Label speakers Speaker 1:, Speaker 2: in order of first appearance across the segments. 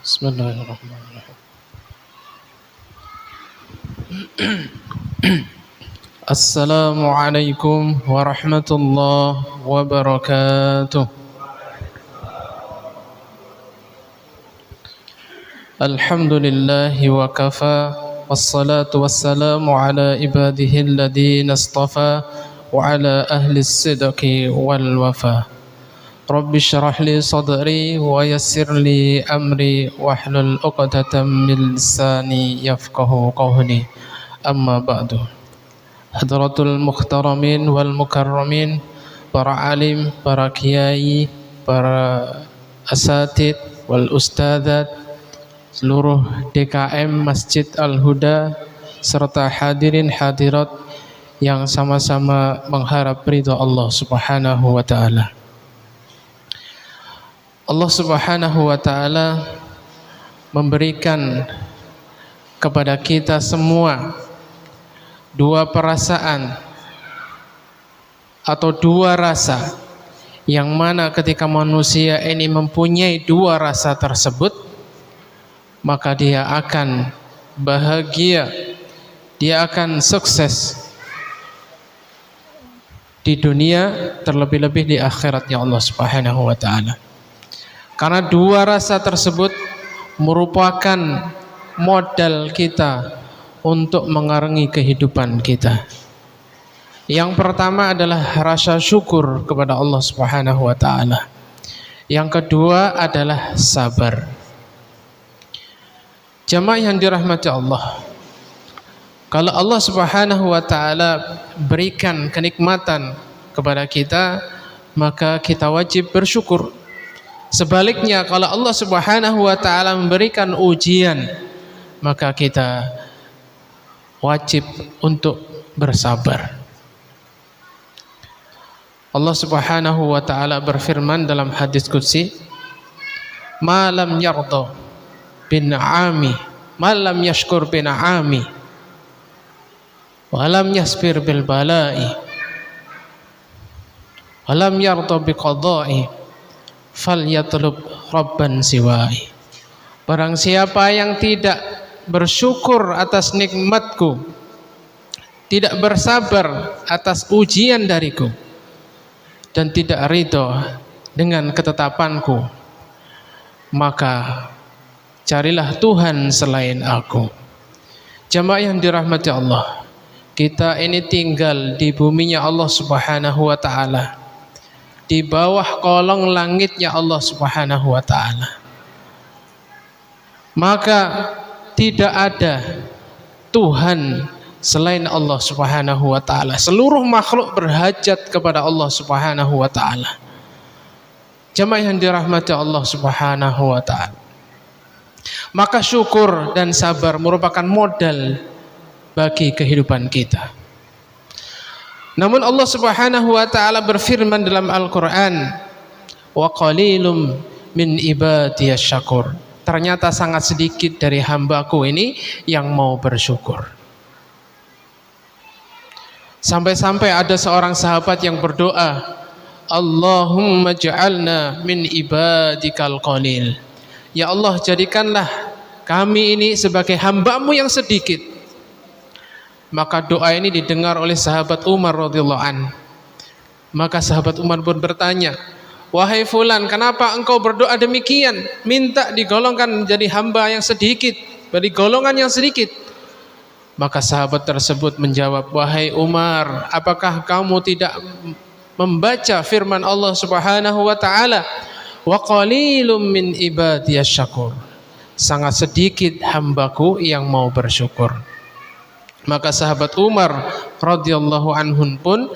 Speaker 1: Bismillahirrahmanirrahim. Assalamualaikum warahmatullahi wabarakatuh. Alhamdulillahi wa kafa, wassalatu wassalamu ala ibadihi alladhina istafa wa ala ahli as-sidqi wal wafa. Rabbi syrah li sadri wa yassir li amri wahlul 'uqdatam min lisani yafqahu qawli. Amma ba'du. Hadratul mukhtaramin wal mukarramin, para alim, para kiai, para asatid wal ustadzat, seluruh DKM Masjid Al-Huda serta hadirin hadirat yang sama-sama mengharap ridha Allah Subhanahu wa taala. Allah Subhanahu wa taala memberikan kepada kita semua dua perasaan atau dua rasa, yang mana ketika manusia ini mempunyai dua rasa tersebut, maka dia akan bahagia, dia akan sukses di dunia, terlebih-lebih di akhiratnya Allah Subhanahu wa taala. Karena dua rasa tersebut merupakan modal kita untuk mengarengi kehidupan kita. Yang pertama adalah rasa syukur kepada Allah Subhanahu wa taala. Yang kedua adalah sabar. Jamaah yang dirahmati Allah, kalau Allah Subhanahu wa taala berikan kenikmatan kepada kita, maka kita wajib bersyukur. Sebaliknya, kalau Allah Subhanahu wa taala memberikan ujian, maka kita wajib untuk bersabar. Allah Subhanahu wa taala berfirman dalam hadis qudsi, "Ma lam yarda bin ami, ma lam yashkur bin ami, wa lam yasbir bil bala'i, wa lam yarda bi qada'i, fal yatlub rabban siwai." Barang siapa yang tidak bersyukur atas nikmatku, tidak bersabar atas ujian dariku, dan tidak ridho dengan ketetapanku, maka carilah Tuhan selain aku. Jamaah yang dirahmati Allah, kita ini tinggal di buminya Allah Subhanahu wa taala, di bawah kolong langitnya Allah Subhanahu wa taala. Maka tidak ada Tuhan selain Allah Subhanahu wa taala. Seluruh makhluk berhajat kepada Allah Subhanahu wa taala. Jamaah yang dirahmati Allah Subhanahu wa taala, maka syukur dan sabar merupakan modal bagi kehidupan kita. Namun Allah Subhanahu wa taala berfirman dalam Al-Qur'an, "Wa qalilum min ibadiyasy syakur." Ternyata sangat sedikit dari hambaku ini yang mau bersyukur. Sampai-sampai ada seorang sahabat yang berdoa, "Allahumma ja'alna min ibadikal qalil." Ya Allah, jadikanlah kami ini sebagai hamba-Mu yang sedikit. Maka doa ini didengar oleh sahabat Umar radhiyallahu an. Maka sahabat Umar pun bertanya, "Wahai fulan, kenapa engkau berdoa demikian? Minta digolongkan menjadi hamba yang sedikit, dari golongan yang sedikit." Maka sahabat tersebut menjawab, "Wahai Umar, apakah kamu tidak membaca firman Allah Subhanahu wa taala, wa qalilum min ibadiyasy syakur?" Sangat sedikit hambaku yang mau bersyukur. Maka sahabat Umar radhiyallahu anhun pun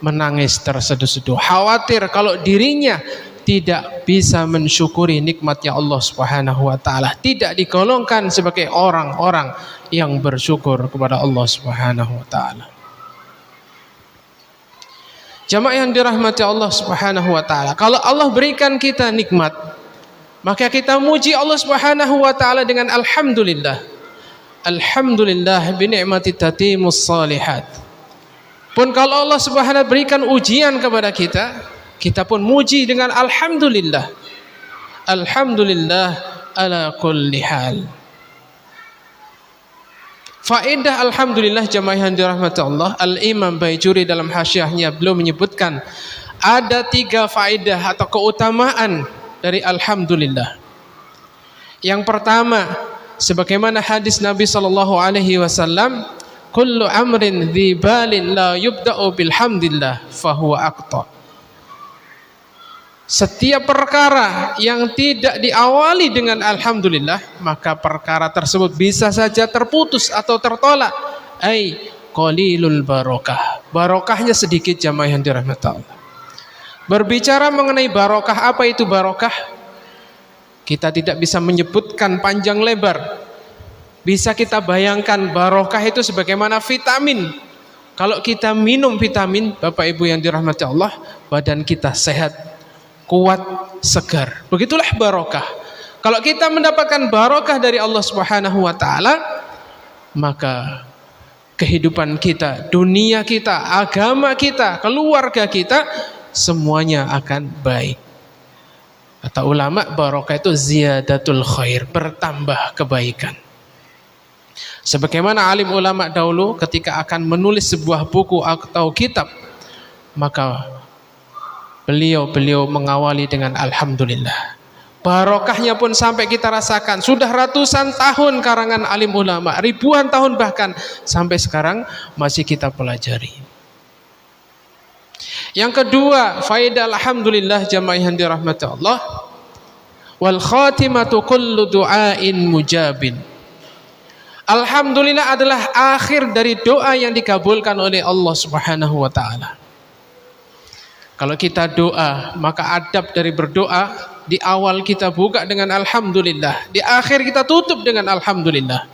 Speaker 1: menangis terseduh-seduh, khawatir kalau dirinya tidak bisa mensyukuri nikmatnya Allah Subhanahu wa taala, tidak digolongkan sebagai orang-orang yang bersyukur kepada Allah Subhanahu wa taala. Jamaah yang dirahmati Allah Subhanahu wa taala, kalau Allah berikan kita nikmat, maka kita muji Allah Subhanahu wa taala dengan alhamdulillah. Alhamdulillah bi ni'mati tatimus shalihat. Pun kalau Allah Subhanahu berikan ujian kepada kita, kita pun muji dengan alhamdulillah. Alhamdulillah ala kulli hal. Faedah alhamdulillah jamaah yang dirahmati Allah, Al-Imam Baijuri dalam hasyiahnya beliau menyebutkan ada 3 faedah atau keutamaan dari alhamdulillah. Yang pertama, sebagaimana hadis Nabi sallallahu alaihi wasallam, kullu amrin dzibalin la yubda'u bilhamdillah fahuwa aqta. Setiap perkara yang tidak diawali dengan alhamdulillah, maka perkara tersebut bisa saja terputus atau tertolak. Ai qalilul barokah. Barokahnya sedikit jamaah yang dirahmati Allah. Berbicara mengenai barokah, apa itu barokah? Kita tidak bisa menyebutkan panjang lebar. Bisa kita bayangkan barokah itu sebagaimana vitamin. Kalau kita minum vitamin, Bapak Ibu yang dirahmati Allah, badan kita sehat, kuat, segar. Begitulah barokah. Kalau kita mendapatkan barokah dari Allah Subhanahu wa taala, maka kehidupan kita, dunia kita, agama kita, keluarga kita, semuanya akan baik. Kata ulama, barokah itu ziyadatul khair, bertambah kebaikan. Sebagaimana alim ulama dahulu ketika akan menulis sebuah buku atau kitab, maka beliau mengawali dengan alhamdulillah. Barokahnya pun sampai kita rasakan. Sudah ratusan tahun karangan alim ulama, ribuan tahun bahkan, sampai sekarang masih kita pelajari. Yang kedua, faedah alhamdulillah jamaah yang dirahmati Allah, wal khatimatu kullu du'ain mujabin. Alhamdulillah adalah akhir dari doa yang dikabulkan oleh Allah Subhanahu wa taala. Kalau kita doa, maka adab dari berdoa, di awal kita buka dengan alhamdulillah, di akhir kita tutup dengan alhamdulillah.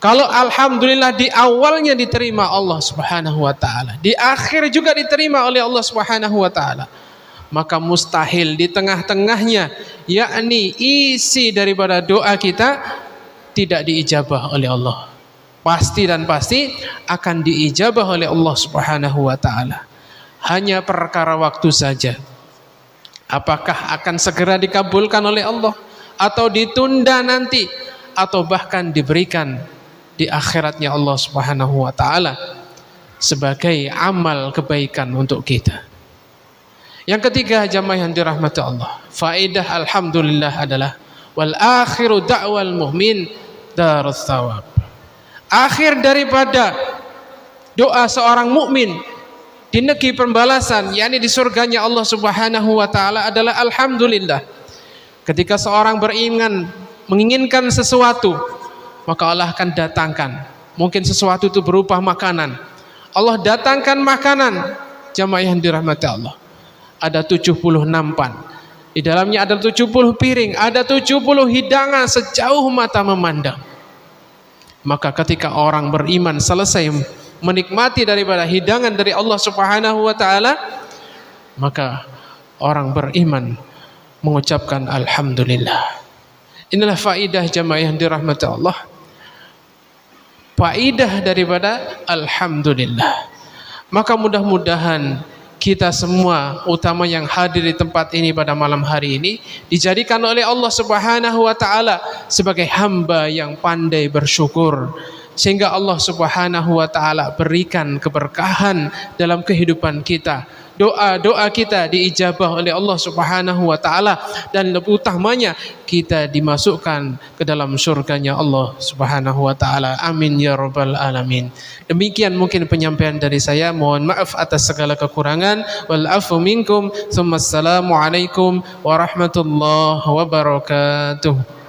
Speaker 1: Kalau alhamdulillah di awalnya diterima Allah Subhanahu wa taala, di akhir juga diterima oleh Allah Subhanahu wa taala, maka mustahil di tengah-tengahnya, yakni isi daripada doa kita, tidak diijabah oleh Allah. Pasti dan pasti akan diijabah oleh Allah Subhanahu wa taala. Hanya perkara waktu saja. Apakah akan segera dikabulkan oleh Allah, atau ditunda nanti, atau bahkan diberikan di akhiratnya Allah Subhanahu wa taala sebagai amal kebaikan untuk kita. Yang ketiga jamaah yang dirahmati Allah, faedah alhamdulillah adalah wal akhiru da'wal mu'min darus thawab. Akhir daripada doa seorang mukmin di negeri pembalasan, yakni di surganya Allah Subhanahu wa taala, adalah alhamdulillah. Ketika seorang beriman menginginkan sesuatu, maka Allah akan datangkan. Mungkin sesuatu itu berupa makanan. Allah datangkan makanan, jamaah yang dirahmati Allah. Ada 76 pan. Di dalamnya ada 70 piring, ada 70 hidangan sejauh mata memandang. Maka ketika orang beriman selesai menikmati daripada hidangan dari Allah Subhanahu wa taala, maka orang beriman mengucapkan alhamdulillah. Inilah faidah jamaah yang dirahmati Allah. Faidah daripada alhamdulillah. Maka mudah-mudahan kita semua, utama yang hadir di tempat ini pada malam hari ini, dijadikan oleh Allah Subhanahu wa taala sebagai hamba yang pandai bersyukur, sehingga Allah Subhanahu wa taala berikan keberkahan dalam kehidupan kita. Doa-doa kita diijabah oleh Allah Subhanahu wa taala, dan lebih utamanya kita dimasukkan ke dalam surganya Allah Subhanahu wa taala. Amin ya rabbal alamin. Demikian mungkin penyampaian dari saya. Mohon maaf atas segala kekurangan. Wal afu minkum. Assalamualaikum warahmatullahi wabarakatuh.